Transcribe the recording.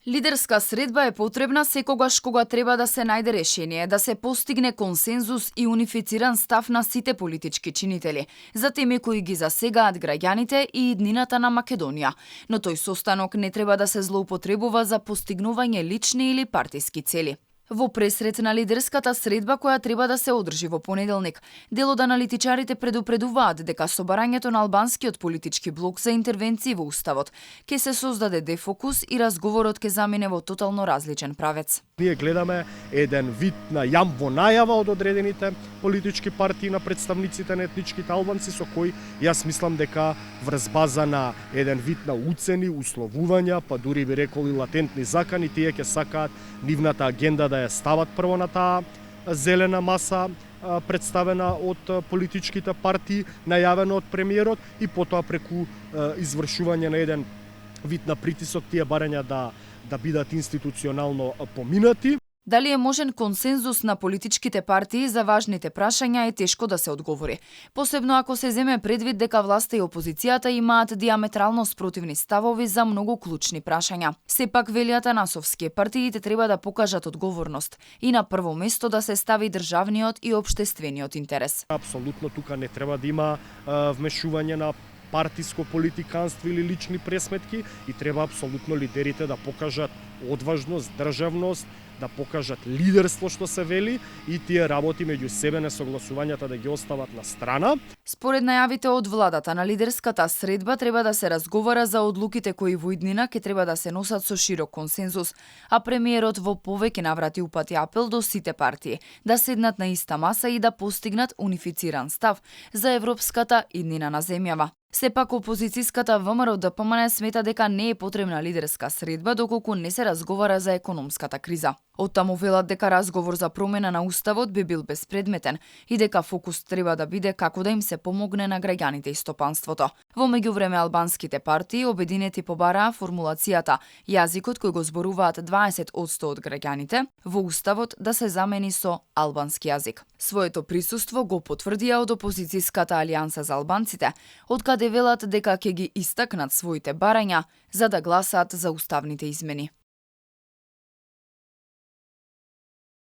Лидерска средба е потребна секогаш кога треба да се најде решение, да се постигне консензус и унифициран став на сите политички чинители за теми кои ги засегаат граѓаните и иднината на Македонија. Но тој состанок не треба да се злоупотребува за постигнување лични или партиски цели. Во пресрет на лидерската средба која треба да се одржи во понеделник, дел од аналитичарите предупредуваат дека со барањето на албанскиот политички блок за интервенции во уставот ќе се создаде дефокус и разговорот ќе замине во тотално различен правец. Ние гледаме еден вид на јам во најава од одредените политички партии на представниците на етничките албанци со кои јас мислам дека врз база на еден вид на уцени, условувања, па дури би рекол и латентни закани, тие ќе сакаат нивната агенда да ја стават прво на таа зелена маса представена од политичките партии, најавено од премиерот и потоа преку извршување на еден вид на притисок тие барања да бидат институционално поминати. Дали е можен консензус на политичките партии за важните прашања е тешко да се одговори. Посебно ако се земе предвид дека власта и опозицијата имаат диаметрално спротивни ставови за многу клучни прашања. Сепак, велијат Анасовски, партиите треба да покажат одговорност и на прво место да се стави државниот и општествениот интерес. Апсолутно тука не треба да има вмешување на партиско политиканство или лични пресметки и треба апсолутно лидерите да покажат одважност, државност, да покажат лидерство што се вели и тие работи меѓу себе несогласувањата да ги остават на страна. Според најавите од владата на лидерската средба треба да се разговара за одлуките кои во иднина ќе треба да се носат со широк консензус, а премиерот во повеќе наврати упати апел до сите партии да седнат на иста маса и да постигнат унифициран став за европската иднина на земјава. Сепак опозицијската ВМРО ДПМН смета дека не е потребна лидерска средба доколку не се разговара за економската криза. Оттаму велат дека разговор за промена на уставот би бил безпредметен и дека фокус треба да биде како да им се помогне на граѓаните и стопанството. Во меѓувреме албанските партии обединети побараа формулацијата јазикот кој го зборуваат 20% од граѓаните во уставот да се замени со албански јазик. Своето присуство го потврдија од опозицијската алијанса за албанците, откаде велат дека ќе ги истакнат своите барања за да гласаат за уставните измени.